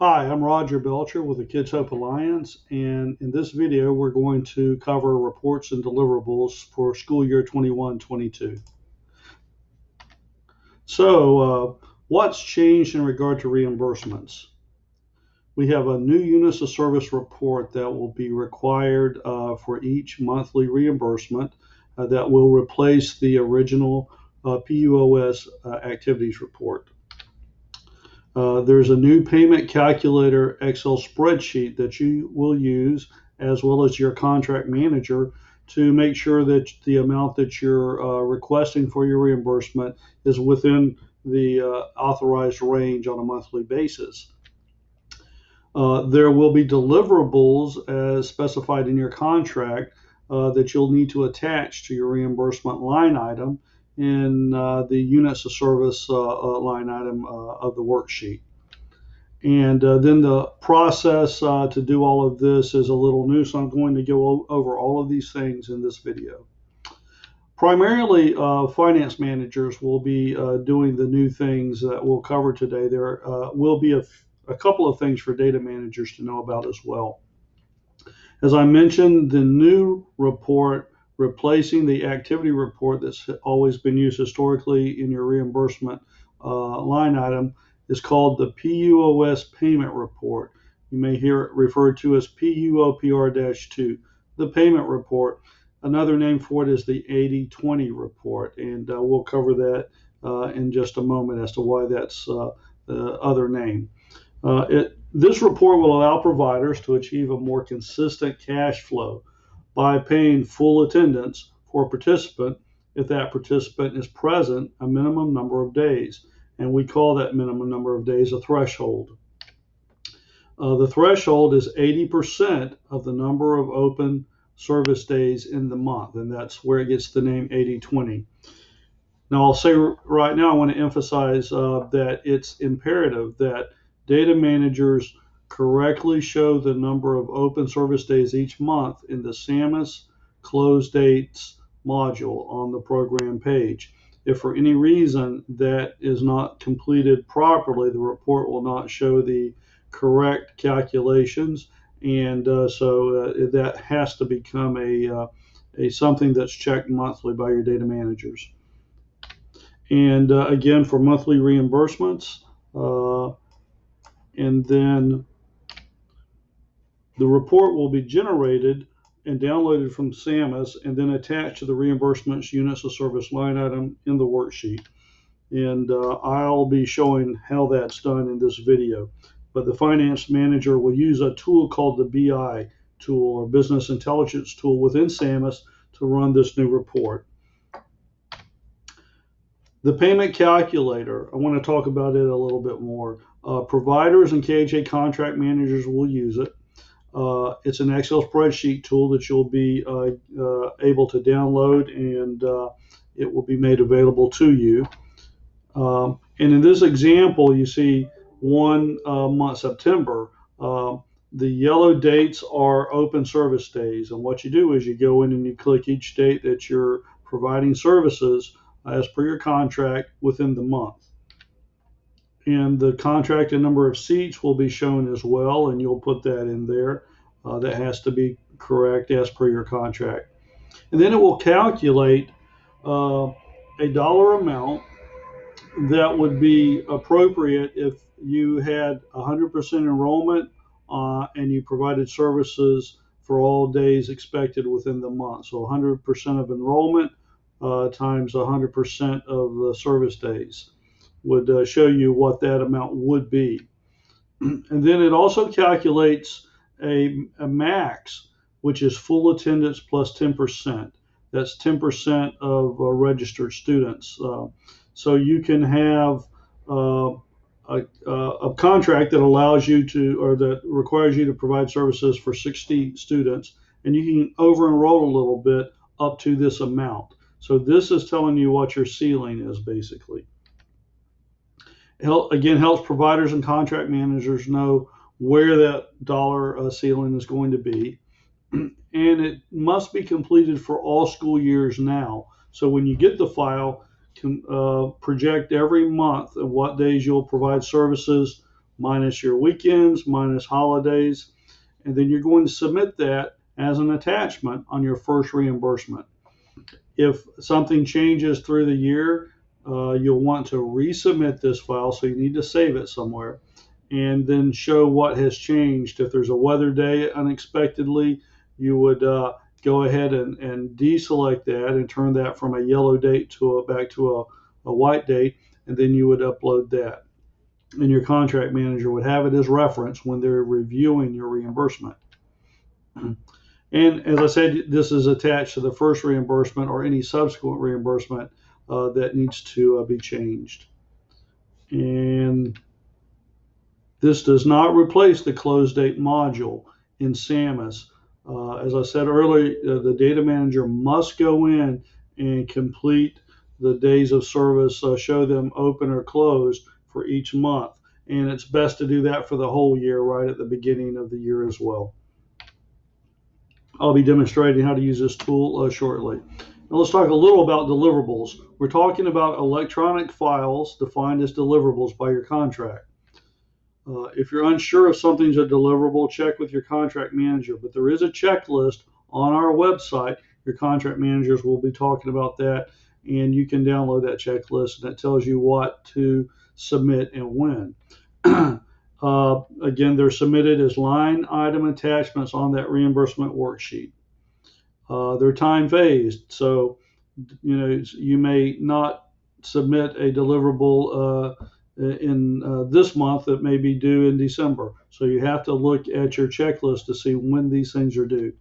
Hi, I'm Roger Belcher with the Kids Hope Alliance, and in this video, we're going to cover reports and deliverables for school year 21-22. What's changed in regard to reimbursements? We have a new units of service report that will be required for each monthly reimbursement that will replace the original PUOS activities report. There's a new payment calculator Excel spreadsheet that you will use, as well as your contract manager, to make sure that the amount that you're requesting for your reimbursement is within the authorized range on a monthly basis. There will be deliverables as specified in your contract that you'll need to attach to your reimbursement line item in the units of service line item of the worksheet. And then the process to do all of this is a little new, so I'm going to go over all of these things in this video. Primarily, finance managers will be doing the new things that we'll cover today. There will be a couple of things for data managers to know about as well. As I mentioned, the new report replacing the activity report that's always been used historically in your reimbursement line item is called the PUOS payment report. You may hear it referred to as PUOPR-2, the payment report. Another name for it is the 80/20 report, and we'll cover that in just a moment as to why that's the other name. This report will allow providers to achieve a more consistent cash flow by paying full attendance for a participant if that participant is present a minimum number of days. And we call that minimum number of days a threshold. The threshold is 80% of the number of open service days in the month, and that's where it gets the name 80/20. Now, I'll say right now, I want to emphasize that it's imperative that data managers correctly show the number of open service days each month in the SAMUS close dates module on the program page. If for any reason that is not completed properly, the report will not show the correct calculations, and so that has to become a something that's checked monthly by your data managers. And again, for monthly reimbursements, and then the report will be generated and downloaded from SAMUS and then attached to the reimbursements units of service line item in the worksheet. And I'll be showing how that's done in this video. But the finance manager will use a tool called the BI tool, or business intelligence tool, within SAMUS to run this new report. The payment calculator, I want to talk about it a little bit more. Providers and KHA contract managers will use it. It's an Excel spreadsheet tool that you'll be able to download, and it will be made available to you. And in this example, you see one month, September. The yellow dates are open service days, and what you do is you go in and you click each date that you're providing services as per your contract within the month. And the contracted number of seats will be shown as well, and you'll put that in there. That has to be correct as per your contract. And then it will calculate a dollar amount that would be appropriate if you had 100% enrollment and you provided services for all days expected within the month. So 100% of enrollment times 100% of the service days would show you what that amount would be. And then it also calculates a max, which is full attendance plus 10%. That's 10% of registered students. So you can have a contract that allows you to, or that requires you to provide services for 60 students, and you can over enroll a little bit up to this amount. So this is telling you what your ceiling is, basically. Again, helps providers and contract managers know where that dollar ceiling is going to be. And it must be completed for all school years now. So when you get the file, project every month and what days you'll provide services, minus your weekends, minus holidays, and then you're going to submit that as an attachment on your first reimbursement. If something changes through the year, you'll want to resubmit this file, so you need to save it somewhere, and then show what has changed. If there's a weather day unexpectedly, you would go ahead and deselect that and turn that from a yellow date to back to a white date, and then you would upload that. And your contract manager would have it as reference when they're reviewing your reimbursement. And as I said, this is attached to the first reimbursement or any subsequent reimbursement that needs to be changed. And this does not replace the close date module in SAMUS. As I said earlier, the data manager must go in and complete the days of service, show them open or closed for each month. And it's best to do that for the whole year right at the beginning of the year as well. I'll be demonstrating how to use this tool shortly. Now let's talk a little about deliverables. We're talking about electronic files defined as deliverables by your contract. If you're unsure if something's a deliverable, check with your contract manager. But there is a checklist on our website. Your contract managers will be talking about that, and you can download that checklist, and it tells you what to submit and when. Again, they're submitted as line item attachments on that reimbursement worksheet. They're time phased, so you may not submit a deliverable in this month that may be due in December. So you have to look at your checklist to see when these things are due.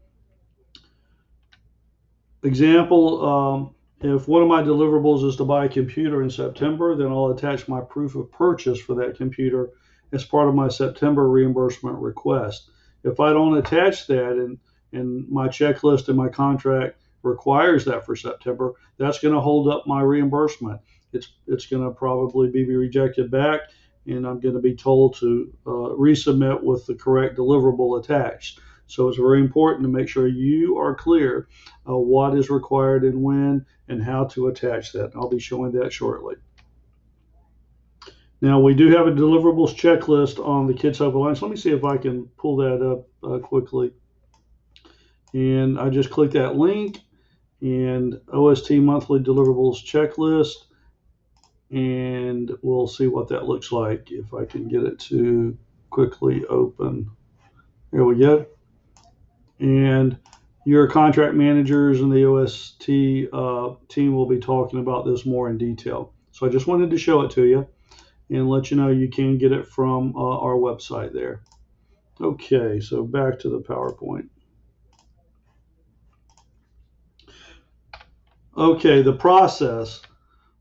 Example, if one of my deliverables is to buy a computer in September, then I'll attach my proof of purchase for that computer as part of my September reimbursement request. If I don't attach that and my checklist and my contract requires that for September, that's going to hold up my reimbursement. It's going to probably be rejected back, and I'm going to be told to resubmit with the correct deliverable attached. So it's very important to make sure you are clear what is required and when and how to attach that. I'll be showing that shortly. Now, we do have a deliverables checklist on the Kids Hope Alliance. Let me see if I can pull that up quickly. And I just click that link and OST monthly deliverables checklist, and we'll see what that looks like if I can get it to quickly open. There we go. And your contract managers and the OST team will be talking about this more in detail. So I just wanted to show it to you and let you know you can get it from our website there. Okay, so back to the PowerPoint. Okay, the process.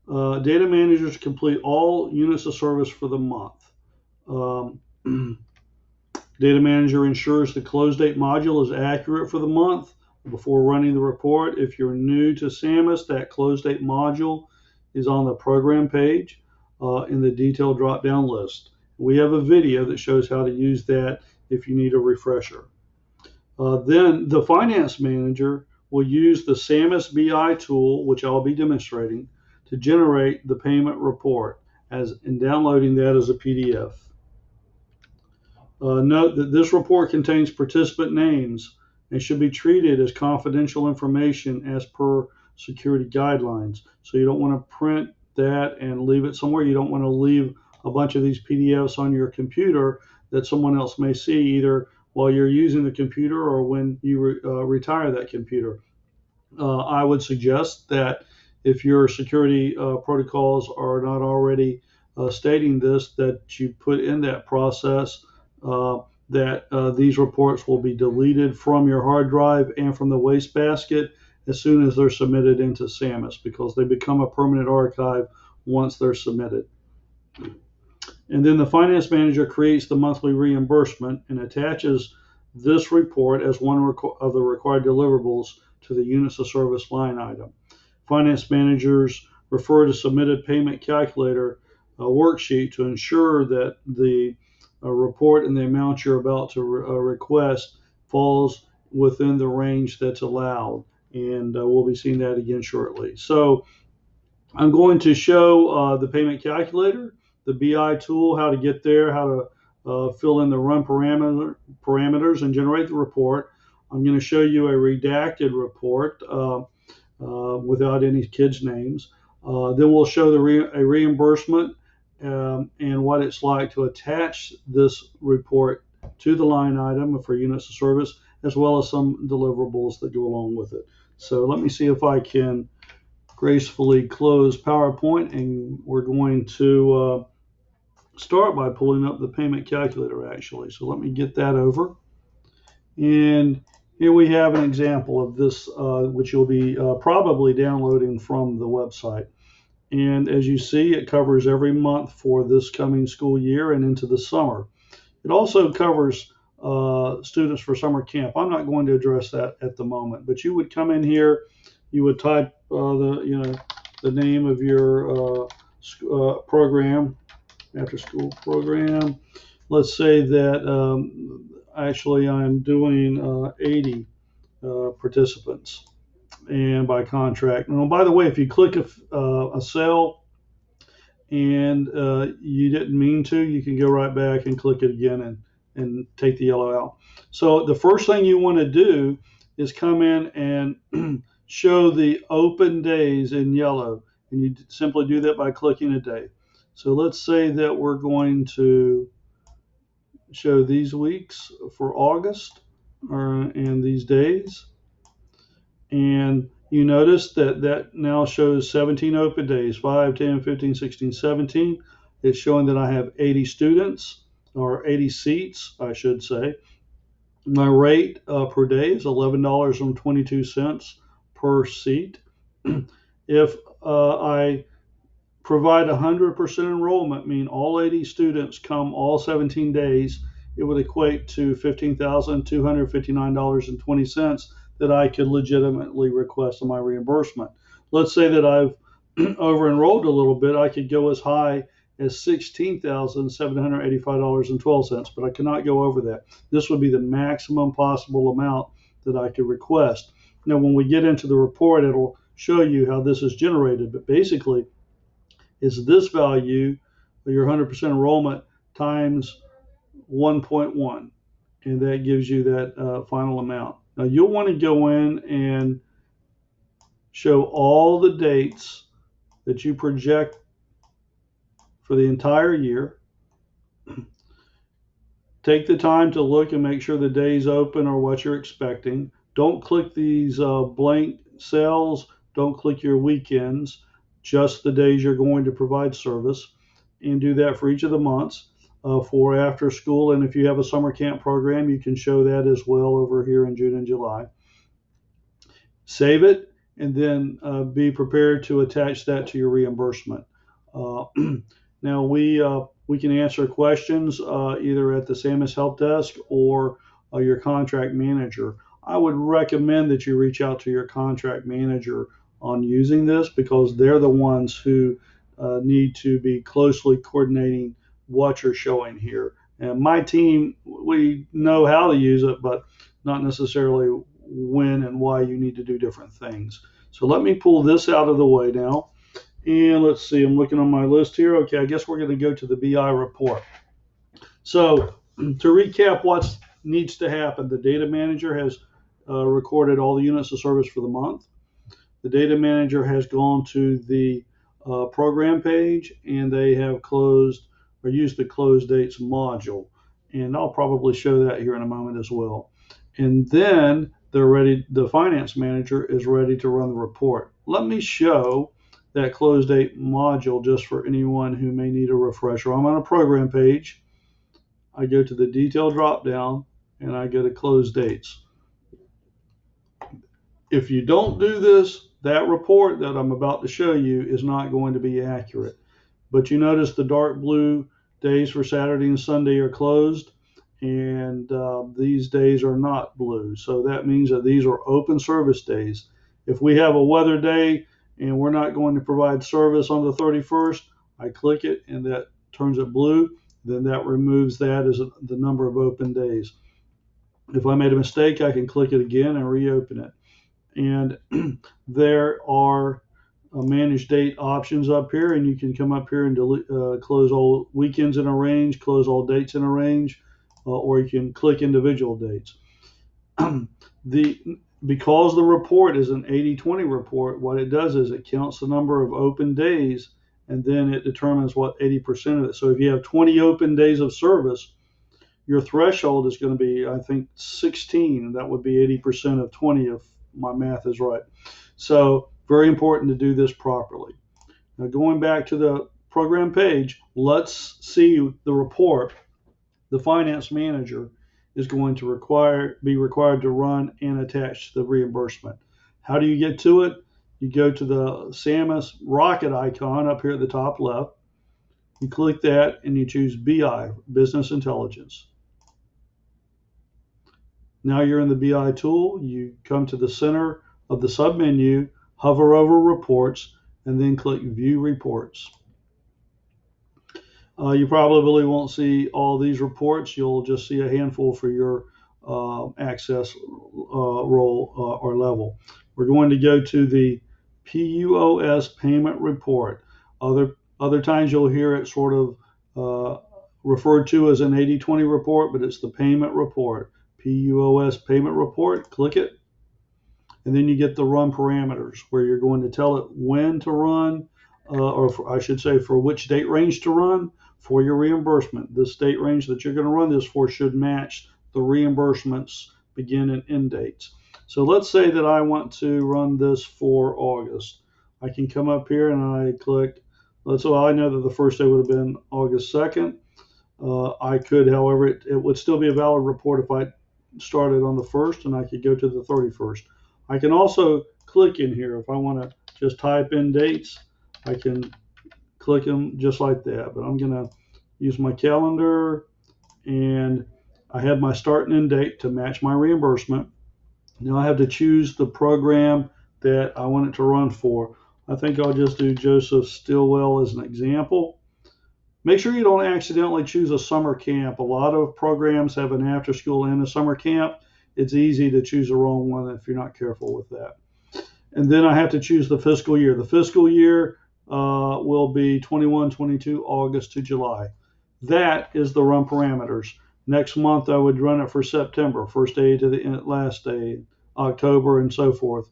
Data managers complete all units of service for the month. Data manager ensures the close date module is accurate for the month before running the report. If you're new to SAMUS, that close date module is on the program page in the detailed drop-down list. We have a video that shows how to use that if you need a refresher. Then the finance manager will use the SAMUS BI tool, which I'll be demonstrating, to generate the payment report and downloading that as a PDF. Note that this report contains participant names and should be treated as confidential information as per security guidelines. So you don't want to print that and leave it somewhere. You don't want to leave a bunch of these PDFs on your computer that someone else may see either while you're using the computer or when you retire that computer. I would suggest that if your security protocols are not already stating this, that you put in that process that these reports will be deleted from your hard drive and from the wastebasket as soon as they're submitted into SAMUS, because they become a permanent archive once they're submitted. And then the finance manager creates the monthly reimbursement and attaches this report as one of the required deliverables to the units of service line item. Finance managers refer to submitted payment calculator worksheet to ensure that the report and the amount you're about to request falls within the range that's allowed. And we'll be seeing that again shortly. So I'm going to show the payment calculator, the BI tool, how to get there, how fill in the run parameters and generate the report. I'm going to show you a redacted report without any kids' names. Then we'll show a reimbursement and what it's like to attach this report to the line item for units of service, as well as some deliverables that go along with it. So let me see if I can gracefully close PowerPoint, and we're going to start by pulling up the payment calculator actually. So let me get that over. And here we have an example of this, which you'll be probably downloading from the website. And as you see, it covers every month for this coming school year and into the summer. It also covers students for summer camp. I'm not going to address that at the moment, but you would come in here, you would type the name of your program, after school program. Let's say that actually I'm doing 80 participants, and by contract. And by the way, if you click a cell and you didn't mean to, you can go right back and click it again and take the yellow out. So the first thing you want to do is come in and show the open days in yellow, and you simply do that by clicking a day. So let's say that we're going to show these weeks for August and these days. And you notice that now shows 17 open days, 5, 10, 15, 16, 17. It's showing that I have 80 students, or 80 seats, I should say. My rate per day is $11.22 per seat. If I provide 100% enrollment, meaning all 80 students come all 17 days, it would equate to $15,259.20 that I could legitimately request on my reimbursement. Let's say that I've over-enrolled a little bit. I could go as high as $16,785.12, but I cannot go over that. This would be the maximum possible amount that I could request. Now, when we get into the report, it'll show you how this is generated, but basically, is this value, your 100% enrollment, times 1.1, and that gives you that final amount. Now you'll want to go in and show all the dates that you project for the entire year. Take the time to look and make sure the days open are what you're expecting. Don't click these blank cells. Don't click your weekends, just the days you're going to provide service, and do that for each of the months. For after school, and if you have a summer camp program, you can show that as well over here in June and July. Save it, and then be prepared to attach that to your reimbursement. Now we can answer questions either at the SAMHSA Help Desk or your contract manager. I would recommend that you reach out to your contract manager on using this, because they're the ones who need to be closely coordinating what you're showing here. And my team, we know how to use it, but not necessarily when and why you need to do different things. So let me pull this out of the way now. And let's see, I'm looking on my list here. Okay, I guess we're going to go to the BI report. So to recap what needs to happen, the data manager has recorded all the units of service for the month. The data manager has gone to the program page, and they have closed or used the close dates module. And I'll probably show that here in a moment as well. And then they're ready, the finance manager is ready to run the report. Let me show that close date module just for anyone who may need a refresher. I'm on a program page. I go to the detail drop down and I go to close dates. If you don't do this, that report that I'm about to show you is not going to be accurate. But you notice the dark blue days for Saturday and Sunday are closed, and these days are not blue. So that means that these are open service days. If we have a weather day and we're not going to provide service on the 31st, I click it and that turns it blue. Then that removes that as the number of open days. If I made a mistake, I can click it again and reopen it. And there are manage date options up here, and you can come up here and close all weekends in a range, close all dates in a range, or you can click individual dates. Because the report is an 80/20 report, what it does is it counts the number of open days, and then it determines what 80% of it. So if you have 20 open days of service, your threshold is going to be, I think, 16. That would be 80% of 20 if my math is right. So very important to do this properly. Now going back to the program page, let's see the report the finance manager is going to be required to run and attach the reimbursement. How do you get to it? You go to the Samus rocket icon up here at the top left. You click that and you choose BI, Business Intelligence. Now you're in the BI tool. You come to the center of the submenu, hover over Reports, and then click View Reports. You probably won't see all these reports. You'll just see a handful for your access role or level. We're going to go to the PUOS payment report. Other times you'll hear it sort of referred to as an 80/20 report, but it's the payment report. PUOS payment report, click it, and then you get the run parameters where you're going to tell it when to run, I should say for which date range to run for your reimbursement. This date range that you're going to run this for should match the reimbursements begin and end dates. So let's say that I want to run this for August. I can come up here and I click, so I know that the first day would have been August 2nd. I could, however, it would still be a valid report if I started on the 1st, and I could go to the 31st. I can also click in here. If I want to just type in dates, I can click them just like that. But I'm going to use my calendar, and I have my start and end date to match my reimbursement. Now I have to choose the program that I want it to run for. I think I'll just do Joseph Stilwell as an example. Make sure you don't accidentally choose a summer camp. A lot of programs have an after school and a summer camp. It's easy to choose the wrong one if you're not careful with that. And then I have to choose the fiscal year. The fiscal year will be 21-22 August to July. That is the run parameters. Next month I would run it for September, first day to the last day, October, and so forth.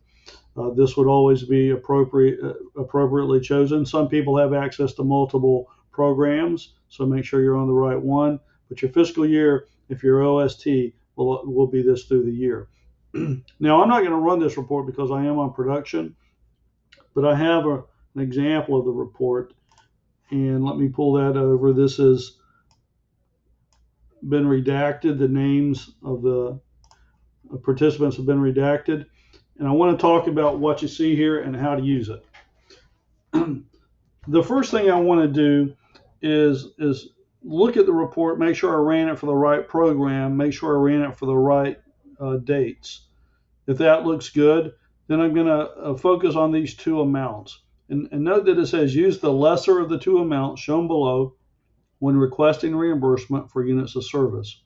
This would always be appropriately chosen. Some people have access to multiple programs, so make sure you're on the right one. But your fiscal year, if you're OST, will be this through the year. Now, I'm not going to run this report because I am on production, but I have an example of the report, and let me pull that over. This has been redacted. The names of the participants have been redacted, and I want to talk about what you see here and how to use it. The first thing I want to do is look at the report, make sure I ran it for the right program, make sure I ran it for the right dates. If that looks good, then I'm going to focus on these two amounts. And note that it says use the lesser of the two amounts shown below when requesting reimbursement for units of service.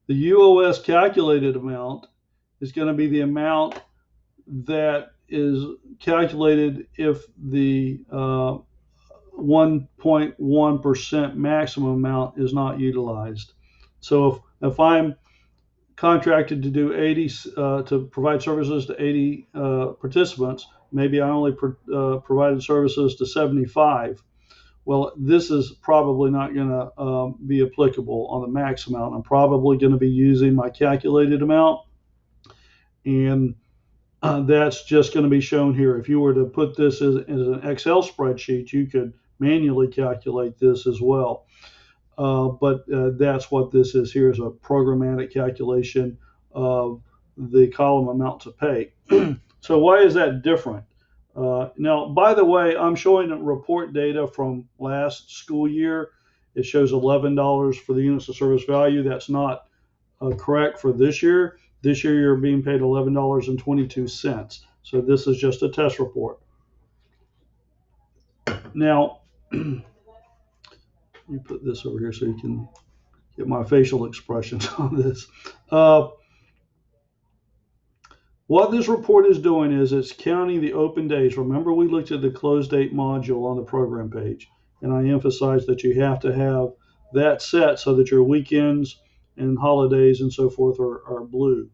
The UOS calculated amount is going to be the amount that is calculated if the 1.1% maximum amount is not utilized. So if I'm contracted to do 80 to provide services to 80 participants, maybe I only provided services to 75. Well, this is probably not going to be applicable on the max amount. I'm probably going to be using my calculated amount, and that's just going to be shown here. If you were to put this as an Excel spreadsheet, you could manually calculate this as well. But that's what this is here, is a programmatic calculation of the column amount to pay. So why is that different? Now, by the way, I'm showing report data from last school year. It shows $11 for the units of service value. That's not correct for this year. This year you're being paid $11.22. So this is just a test report. Now, you put this over here so you can get my facial expressions on this. What this report is doing is it's counting the open days. Remember, we looked at the close date module on the program page, and I emphasized that you have to have that set so that your weekends and holidays and so forth are blue.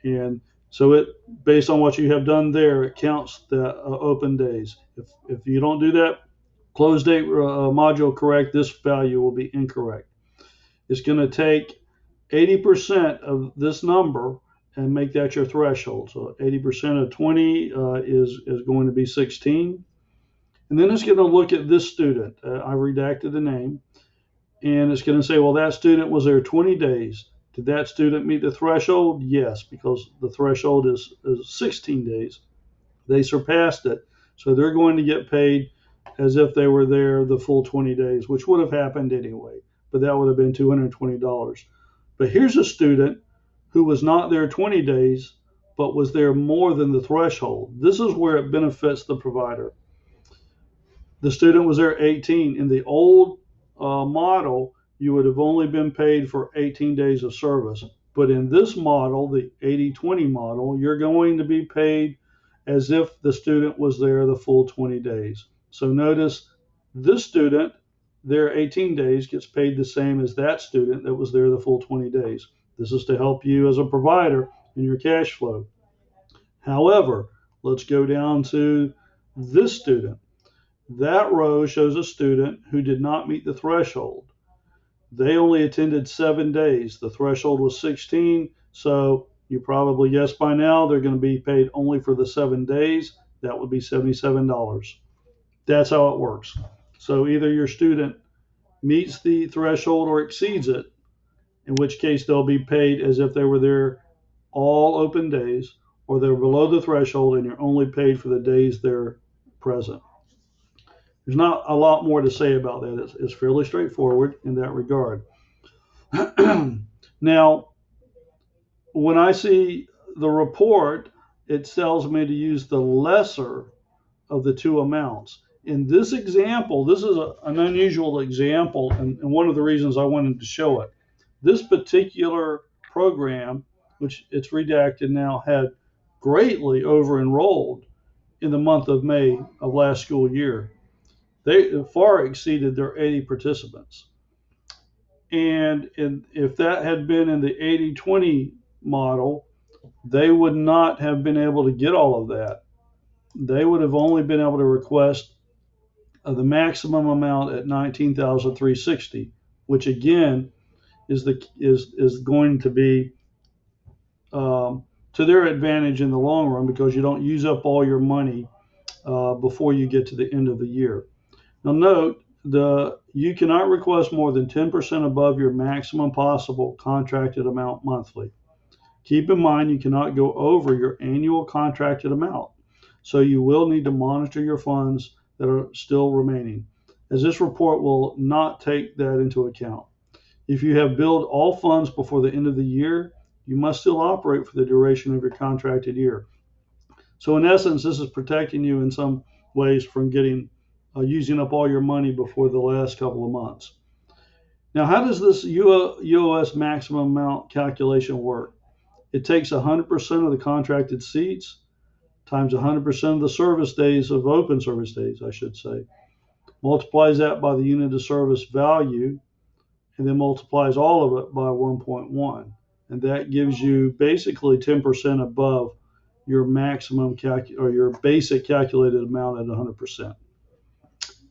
And so it, based on what you have done there, it counts the open days. If you don't do that close date module correct, this value will be incorrect. It's going to take 80% of this number and make that your threshold. So 80% of 20 is going to be 16. And then it's going to look at this student. I redacted the name. And it's going to say, well, that student was there 20 days. Did that student meet the threshold? Yes, because the threshold is 16 days. They surpassed it. So they're going to get paid as if they were there the full 20 days, which would have happened anyway. But that would have been $220. But here's a student who was not there 20 days, but was there more than the threshold. This is where it benefits the provider. The student was there 18. In the old model, you would have only been paid for 18 days of service. But in this model, the 80-20 model, you're going to be paid as if the student was there the full 20 days. So notice this student there 18 days gets paid the same as that student that was there the full 20 days. This is to help you as a provider in your cash flow. However, let's go down to this student. That row shows a student who did not meet the threshold. They only attended 7 days. The threshold was 16, so you probably guessed by now they're going to be paid only for the 7 days. That would be $77. That's how it works. So either your student meets the threshold or exceeds it, in which case they'll be paid as if they were there all open days, or they're below the threshold and you're only paid for the days they're present. There's not a lot more to say about that. It's fairly straightforward in that regard. Now, when I see the report, it tells me to use the lesser of the two amounts. In this example, this is an unusual example, and one of the reasons I wanted to show it. This particular program, which it's redacted now, had greatly over-enrolled in the month of May of last school year. They far exceeded their 80 participants. And if that had been in the 80-20 model, they would not have been able to get all of that. They would have only been able to request the maximum amount at $19,360, which again is going to be to their advantage in the long run, because you don't use up all your money before you get to the end of the year. Now note, you cannot request more than 10% above your maximum possible contracted amount monthly. Keep in mind you cannot go over your annual contracted amount, so you will need to monitor your funds that are still remaining, as this report will not take that into account. If you have billed all funds before the end of the year, you must still operate for the duration of your contracted year. So in essence, this is protecting you in some ways from using up all your money before the last couple of months. Now, how does this UOS maximum amount calculation work? It takes 100% of the contracted seats times 100% of the service days of open service days, I should say, multiplies that by the unit of service value, and then multiplies all of it by 1.1. And that gives you basically 10% above your maximum or your basic calculated amount at 100%.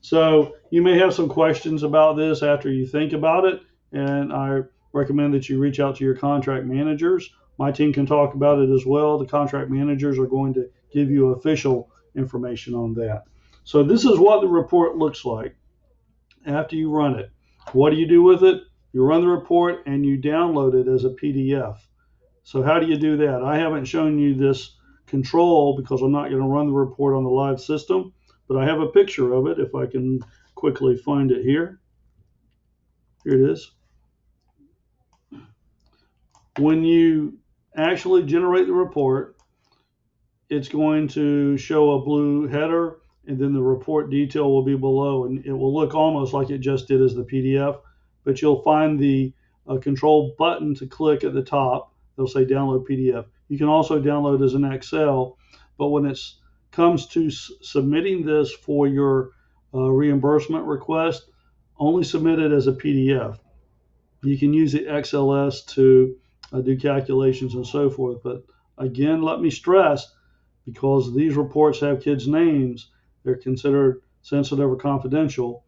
So you may have some questions about this after you think about it, and I recommend that you reach out to your contract managers. My team can talk about it as well. The contract managers are going to give you official information on that. So this is what the report looks like after you run it. What do you do with it? You run the report and you download it as a PDF. So how do you do that? I haven't shown you this control because I'm not going to run the report on the live system, but I have a picture of it if I can quickly find it here. Here it is. When you actually generate the report, it's going to show a blue header, and then the report detail will be below, and it will look almost like it just did as the PDF, but you'll find the control button to click at the top they'll say download PDF. You can also download as an Excel, but when it comes to submitting this for your reimbursement request, only submit it as a PDF. You can use the XLS to do calculations and so forth, but again, let me stress, because these reports have kids' names, they're considered sensitive or confidential.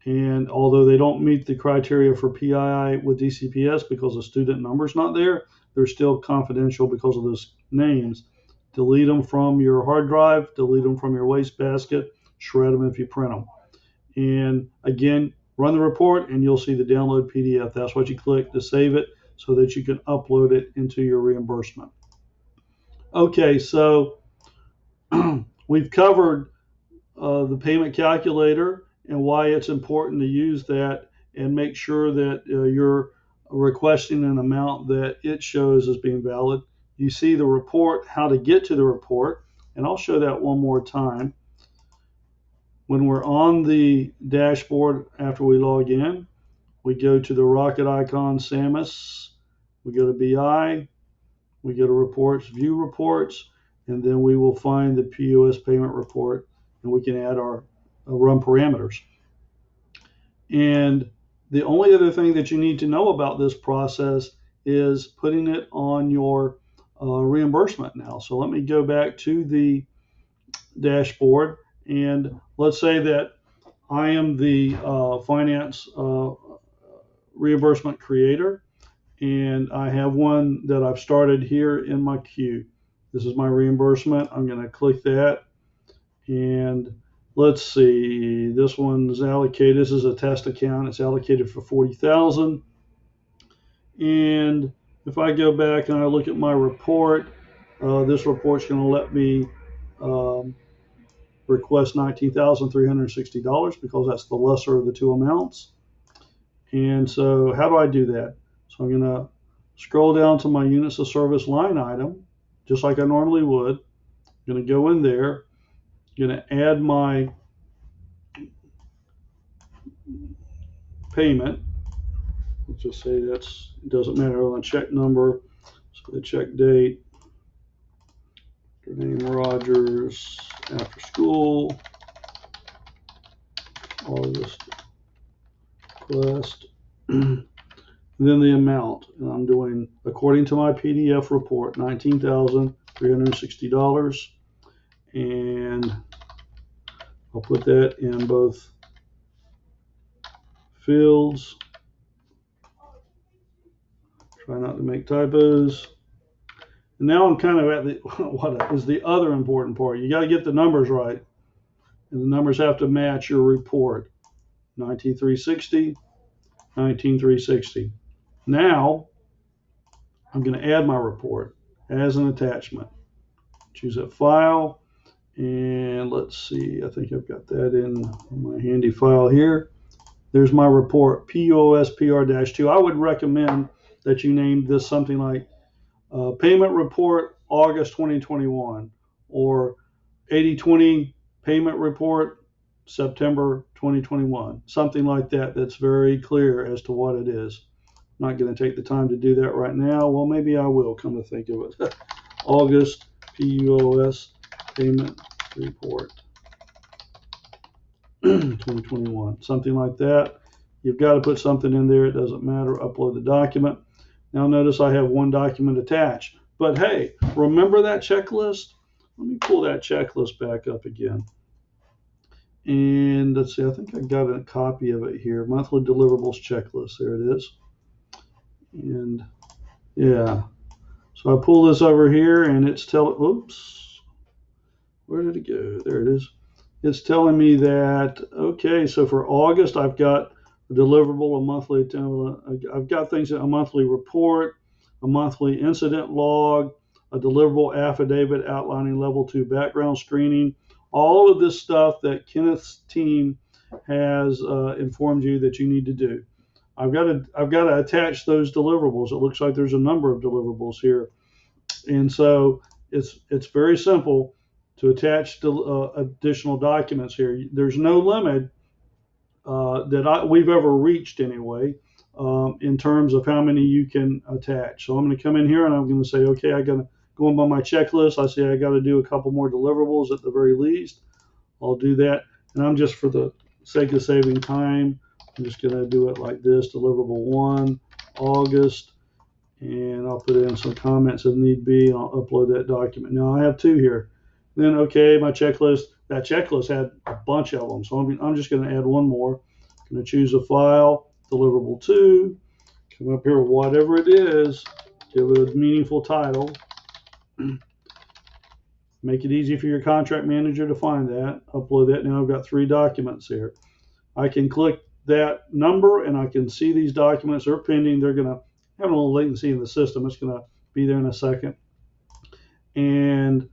And although they don't meet the criteria for PII with DCPS because the student number's not there, they're still confidential because of those names. Delete them from your hard drive, delete them from your wastebasket, shred them if you print them. And again, run the report and you'll see the download PDF. That's what you click to save it so that you can upload it into your reimbursement. Okay, so we've covered the payment calculator and why it's important to use that and make sure that you're requesting an amount that it shows as being valid. You see the report, how to get to the report, and I'll show that one more time. When we're on the dashboard after we log in, we go to the rocket icon, SAMUS, we go to BI, we go to reports, view reports, and then we will find the POS payment report, and we can add our run parameters. And the only other thing that you need to know about this process is putting it on your reimbursement now. So let me go back to the dashboard, and let's say that I am the finance reimbursement creator, and I have one that I've started here in my queue. This is my reimbursement. I'm going to click that, and let's see, this one's allocated. This is a test account. It's allocated for $40,000. And if I go back and I look at my report, this report's going to let me request $19,360 because that's the lesser of the two amounts. And so how do I do that? So I'm going to scroll down to my units of service line item, just like I normally would. I'm going to go in there. I'm going to add my payment. Let's just say it doesn't matter on check number. So the check date, name Rogers, after school, August request, and then the amount. And I'm doing, according to my PDF report, $19,360. And I'll put that in both fields. Try not to make typos. And now I'm kind of at the what is the other important part. You got to get the numbers right, and the numbers have to match your report. 19,360, 19,360. Now I'm going to add my report as an attachment. Choose that file, and let's see. I think I've got that in my handy file here. There's my report, POSPR-2. I would recommend that you name this something like Payment Report August 2021 or 80/20 Payment Report September 2021. Something like that that's very clear as to what it is. I'm not going to take the time to do that right now. Well, maybe I will, come to think of it. August POS Payment Report 2021. Something like that. You've got to put something in there. It doesn't matter. Upload the document. Now notice I have one document attached. But hey, remember that checklist? Let me pull that checklist back up again. And let's see, I think I got a copy of it here. Monthly deliverables checklist. There it is. And yeah. So I pull this over here and it's telling, oops, where did it go? There it is. It's telling me that, okay, so for August, I've got a deliverable, a monthly, I've got things, a monthly report, a monthly incident log, a deliverable affidavit outlining level 2 background screening, all of this stuff that Kenneth's team has informed you that you need to do. I've got to attach those deliverables. It looks like there's a number of deliverables here. And so it's very simple to attach additional documents here. There's no limit that we've ever reached anyway in terms of how many you can attach. So I'm going to come in here and I'm going to say, okay, I got to go on by my checklist. I say I got to do a couple more deliverables at the very least. I'll do that. And I'm just, for the sake of saving time, I'm just going to do it like this: deliverable 1, August, and I'll put in some comments if need be, and I'll upload that document. Now I have 2 here. Then, okay, my checklist, that checklist had a bunch of them, so I'm just going to add 1 more. I'm going to choose a file, deliverable 2, come up here with whatever it is, give it a meaningful title, make it easy for your contract manager to find that, upload that. Now I've got 3 documents here. I can click that number and I can see these documents are pending. They're going to have a little latency in the system. It's going to be there in a second. And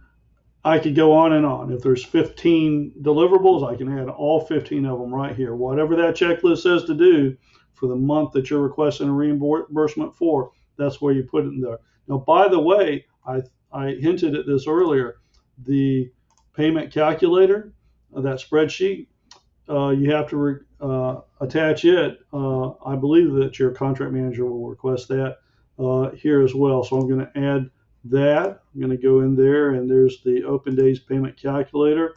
I could go on and on. If there's 15 deliverables, I can add all 15 of them right here. Whatever that checklist says to do for the month that you're requesting a reimbursement for, that's where you put it in there. Now, by the way, I hinted at this earlier. The payment calculator, that spreadsheet, you have to attach it. I believe that your contract manager will request that here as well. So I'm going to add that. I'm going to go in there, and there's the Open Days Payment Calculator.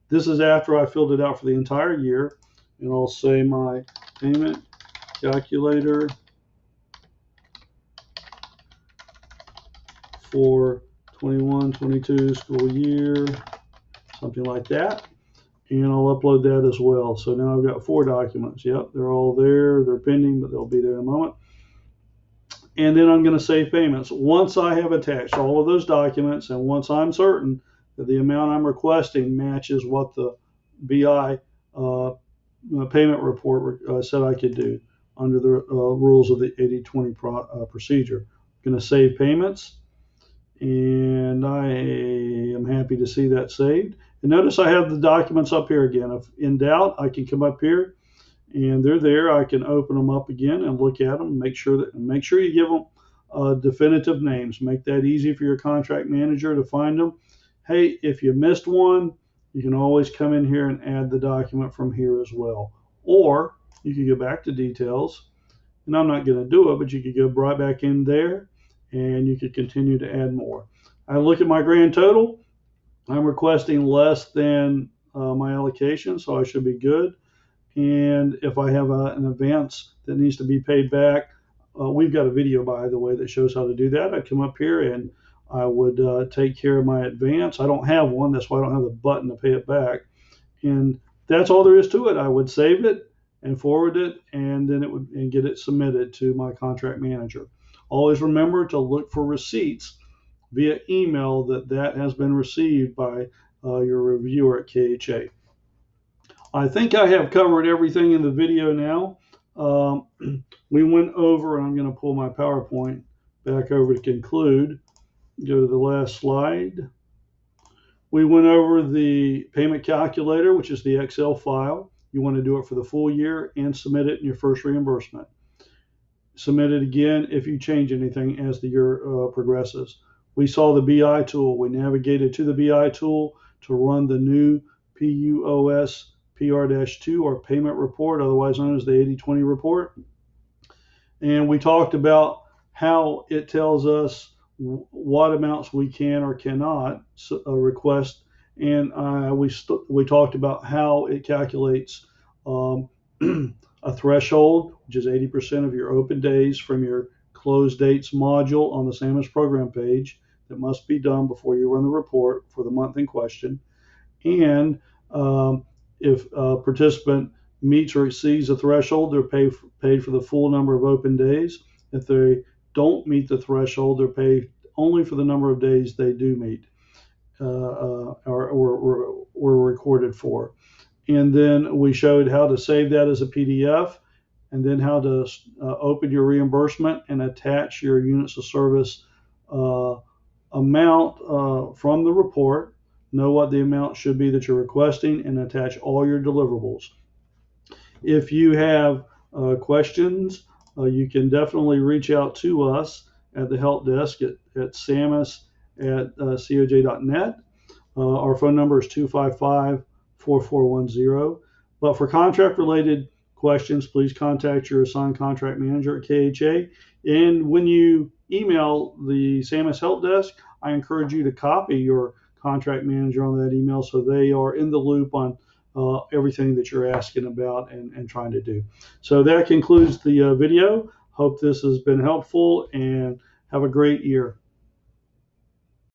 This is after I filled it out for the entire year, and I'll say my payment calculator for 21-22 school year, something like that. And I'll upload that as well. So now I've got 4 documents. Yep, they're all there. They're pending, but they'll be there in a moment. And then I'm going to save payments. Once I have attached all of those documents, and once I'm certain that the amount I'm requesting matches what the BI payment report said I could do under the rules of the 80/20 procedure, I'm going to save payments. And I am happy to see that saved. And notice I have the documents up here again. If in doubt, I can come up here and they're there. I can open them up again and look at them, make sure you give them definitive names. Make that easy for your contract manager to find them. Hey, if you missed one, you can always come in here and add the document from here as well. Or you can go back to details, and I'm not going to do it, but you could go right back in there and you could continue to add more. I look at my grand total. I'm requesting less than my allocation, so I should be good. And if I have an advance that needs to be paid back, we've got a video, by the way, that shows how to do that. I come up here and I would take care of my advance. I don't have one, that's why I don't have the button to pay it back. And that's all there is to it. I would save it and forward it, and then it would get it submitted to my contract manager. Always remember to look for receipts via email that has been received by your reviewer at KHA. I think I have covered everything in the video now. We went over, and I'm going to pull my PowerPoint back over to conclude. Go to the last slide. We went over the payment calculator, which is the Excel file. You want to do it for the full year and submit it in your first reimbursement. Submit it again if you change anything as the year progresses. We saw the BI tool. We navigated to the BI tool to run the new PUOS PR-2 or payment report, otherwise known as the 80/20 report. And we talked about how it tells us what amounts we can or cannot request. And we talked about how it calculates a threshold, which is 80% of your open days from your close dates module on the SAMIS program page that must be done before you run the report for the month in question. And if a participant meets or exceeds the threshold, they're paid for the full number of open days. If they don't meet the threshold, they're paid only for the number of days they do meet or were recorded for. And then we showed how to save that as a PDF, and then how to open your reimbursement and attach your units of service amount from the report. Know what the amount should be that you're requesting, and attach all your deliverables. If you have questions, you can definitely reach out to us at the help desk at samis@coj.net. Our phone number is 255-4410. But for contract-related questions, please contact your assigned contract manager at KHA. And when you email the SAMUS Help Desk, I encourage you to copy your contract manager on that email so they are in the loop on everything that you're asking about and trying to do. So that concludes the video. Hope this has been helpful, and have a great year.